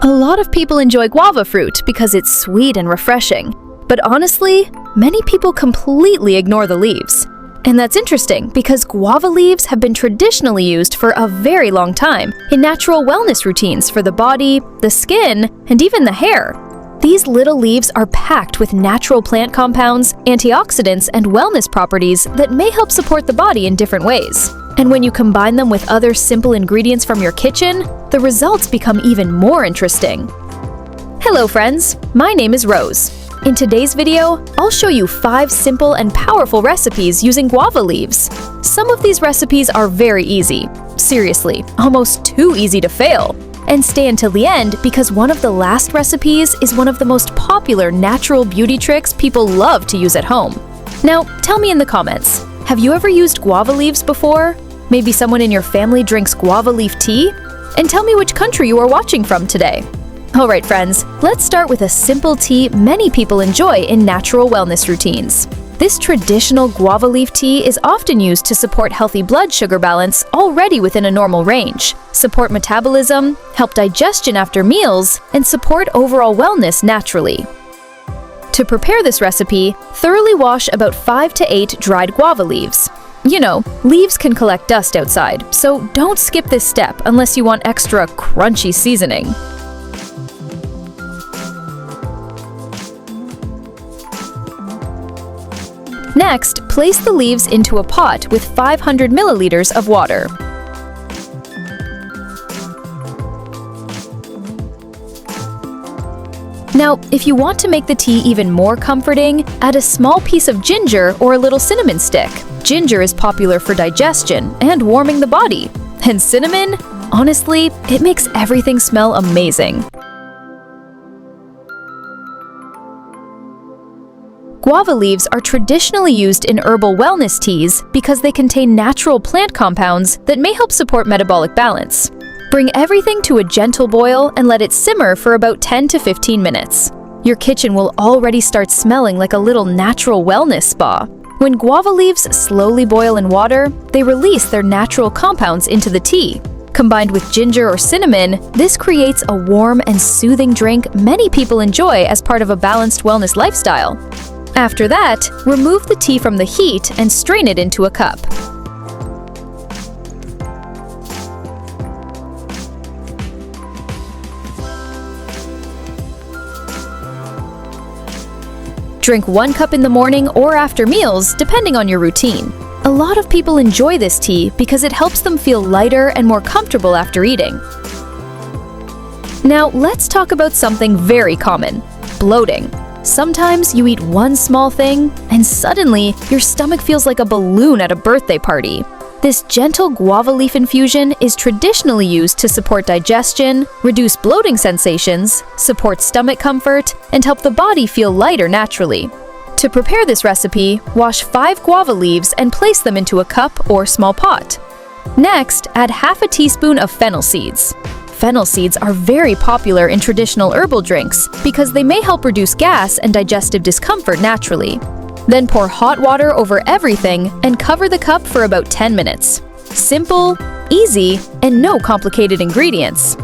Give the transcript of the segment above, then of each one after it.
A lot of people enjoy guava fruit because it's sweet and refreshing. But honestly, many people completely ignore the leaves. And that's interesting because guava leaves have been traditionally used for a very long time in natural wellness routines for the body, the skin, and even the hair. These little leaves are packed with natural plant compounds, antioxidants, and wellness properties that may help support the body in different ways. And when you combine them with other simple ingredients from your kitchen, the results become even more interesting. Hello friends, my name is Rose. In today's video, I'll show you 5 simple and powerful recipes using guava leaves. Some of these recipes are very easy. Seriously, almost too easy to fail. And stay until the end because one of the last recipes is one of the most popular natural beauty tricks people love to use at home. Now, tell me in the comments, have you ever used guava leaves before? Maybe someone in your family drinks guava leaf tea? And tell me which country you are watching from today. Alright friends, let's start with a simple tea many people enjoy in natural wellness routines. This traditional guava leaf tea is often used to support healthy blood sugar balance already within a normal range, support metabolism, help digestion after meals, and support overall wellness naturally. To prepare this recipe, thoroughly wash about 5 to 8 dried guava leaves. You know, leaves can collect dust outside, so don't skip this step unless you want extra crunchy seasoning. Next, place the leaves into a pot with 500 milliliters of water. Now, if you want to make the tea even more comforting, add a small piece of ginger or a little cinnamon stick. Ginger is popular for digestion and warming the body. And cinnamon? Honestly, it makes everything smell amazing. Guava leaves are traditionally used in herbal wellness teas because they contain natural plant compounds that may help support metabolic balance. Bring everything to a gentle boil and let it simmer for about 10 to 15 minutes. Your kitchen will already start smelling like a little natural wellness spa. When guava leaves slowly boil in water, they release their natural compounds into the tea. Combined with ginger or cinnamon, this creates a warm and soothing drink many people enjoy as part of a balanced wellness lifestyle. After that, remove the tea from the heat and strain it into a cup. Drink 1 cup in the morning or after meals, depending on your routine. A lot of people enjoy this tea because it helps them feel lighter and more comfortable after eating. Now, let's talk about something very common: bloating. Sometimes you eat one small thing, and suddenly your stomach feels like a balloon at a birthday party. This gentle guava leaf infusion is traditionally used to support digestion, reduce bloating sensations, support stomach comfort, and help the body feel lighter naturally. To prepare this recipe, wash 5 guava leaves and place them into a cup or small pot. Next, add half a teaspoon of fennel seeds. Fennel seeds are very popular in traditional herbal drinks because they may help reduce gas and digestive discomfort naturally. Then pour hot water over everything and cover the cup for about 10 minutes. Simple, easy, and no complicated ingredients.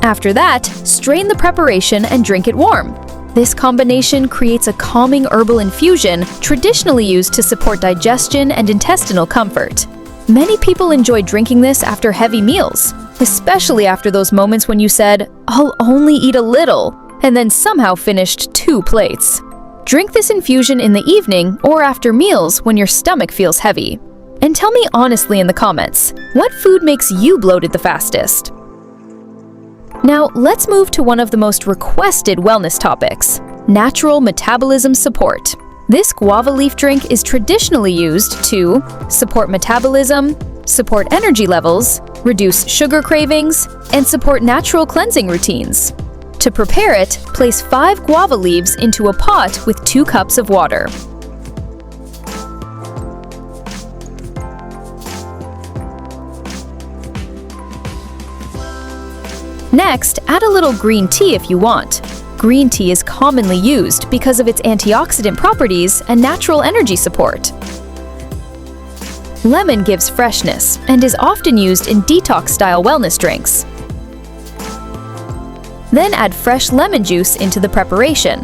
After that, strain the preparation and drink it warm. This combination creates a calming herbal infusion traditionally used to support digestion and intestinal comfort. Many people enjoy drinking this after heavy meals, especially after those moments when you said, "I'll only eat a little," and then somehow finished 2 plates. Drink this infusion in the evening or after meals when your stomach feels heavy. And tell me honestly in the comments, what food makes you bloated the fastest? Now, let's move to one of the most requested wellness topics: natural metabolism support. This guava leaf drink is traditionally used to support metabolism, support energy levels, reduce sugar cravings, and support natural cleansing routines. To prepare it, place 5 guava leaves into a pot with 2 cups of water. Next, add a little green tea if you want. Green tea is commonly used because of its antioxidant properties and natural energy support. Lemon gives freshness and is often used in detox-style wellness drinks. Then add fresh lemon juice into the preparation.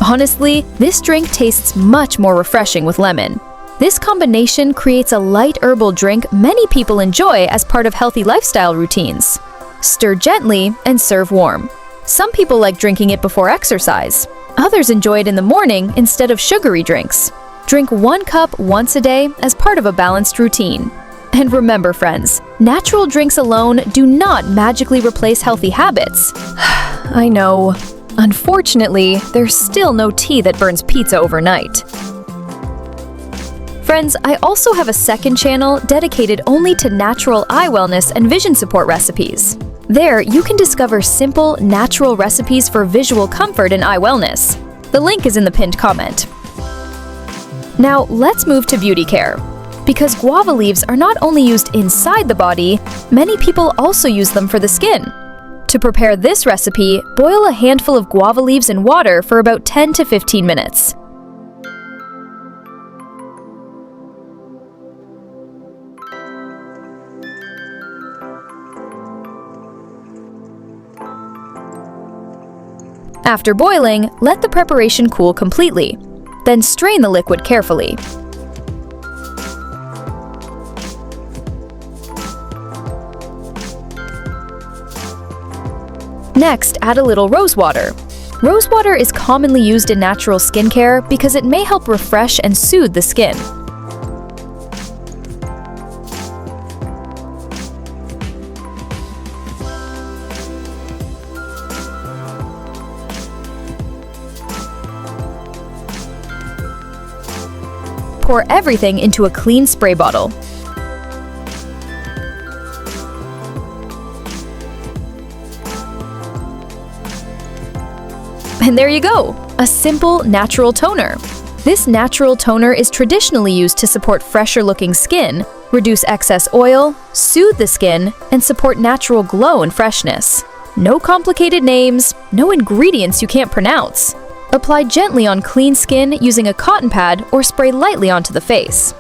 Honestly, this drink tastes much more refreshing with lemon. This combination creates a light herbal drink many people enjoy as part of healthy lifestyle routines. Stir gently and serve warm. Some people like drinking it before exercise. Others enjoy it in the morning instead of sugary drinks. Drink 1 cup once a day as part of a balanced routine. And remember, friends, natural drinks alone do not magically replace healthy habits. I know. Unfortunately, there's still no tea that burns pizza overnight. Friends, I also have a second channel dedicated only to natural eye wellness and vision support recipes. There, you can discover simple, natural recipes for visual comfort and eye wellness. The link is in the pinned comment. Now, let's move to beauty care. Because guava leaves are not only used inside the body, many people also use them for the skin. To prepare this recipe, boil a handful of guava leaves in water for about 10 to 15 minutes. After boiling, let the preparation cool completely. Then strain the liquid carefully. Next, add a little rose water. Rose water is commonly used in natural skincare because it may help refresh and soothe the skin. Pour everything into a clean spray bottle. And there you go, a simple, natural toner. This natural toner is traditionally used to support fresher-looking skin, reduce excess oil, soothe the skin, and support natural glow and freshness. No complicated names, no ingredients you can't pronounce. Apply gently on clean skin using a cotton pad or spray lightly onto the face.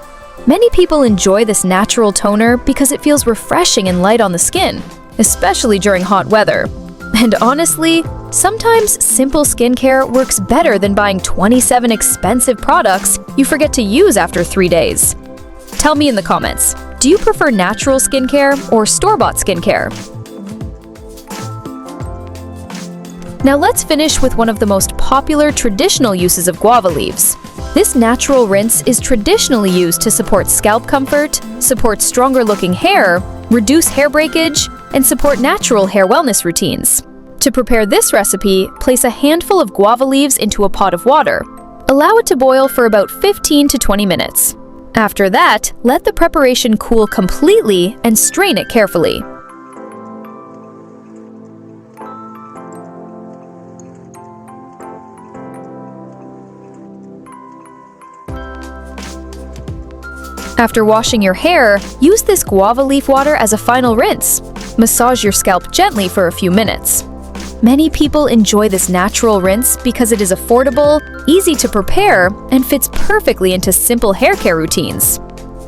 Many people enjoy this natural toner because it feels refreshing and light on the skin, especially during hot weather. And honestly, sometimes simple skincare works better than buying 27 expensive products you forget to use after 3 days. Tell me in the comments, do you prefer natural skincare or store-bought skincare? Now let's finish with one of the most popular traditional uses of guava leaves. This natural rinse is traditionally used to support scalp comfort, support stronger-looking hair, reduce hair breakage, and support natural hair wellness routines. To prepare this recipe, place a handful of guava leaves into a pot of water. Allow it to boil for about 15 to 20 minutes. After that, let the preparation cool completely and strain it carefully. After washing your hair, use this guava leaf water as a final rinse. Massage your scalp gently for a few minutes. Many people enjoy this natural rinse because it is affordable, easy to prepare, and fits perfectly into simple hair care routines.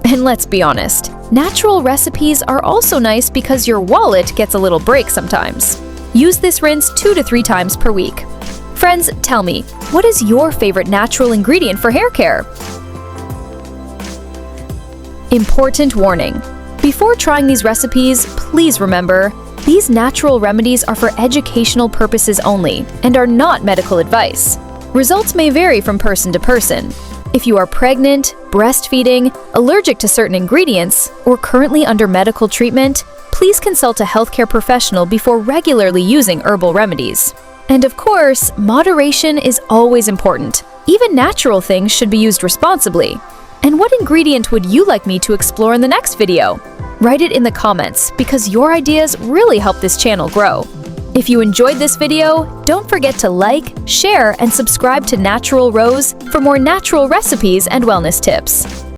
And let's be honest, natural recipes are also nice because your wallet gets a little break sometimes. Use this rinse 2 to 3 times per week. Friends, tell me, what is your favorite natural ingredient for hair care? Important warning. Before trying these recipes, please remember, these natural remedies are for educational purposes only and are not medical advice. Results may vary from person to person. If you are pregnant, breastfeeding, allergic to certain ingredients, or currently under medical treatment, please consult a healthcare professional before regularly using herbal remedies. And of course, moderation is always important. Even natural things should be used responsibly. And what ingredient would you like me to explore in the next video? Write it in the comments because your ideas really help this channel grow. If you enjoyed this video, don't forget to like, share, and subscribe to Natural Rose for more natural recipes and wellness tips.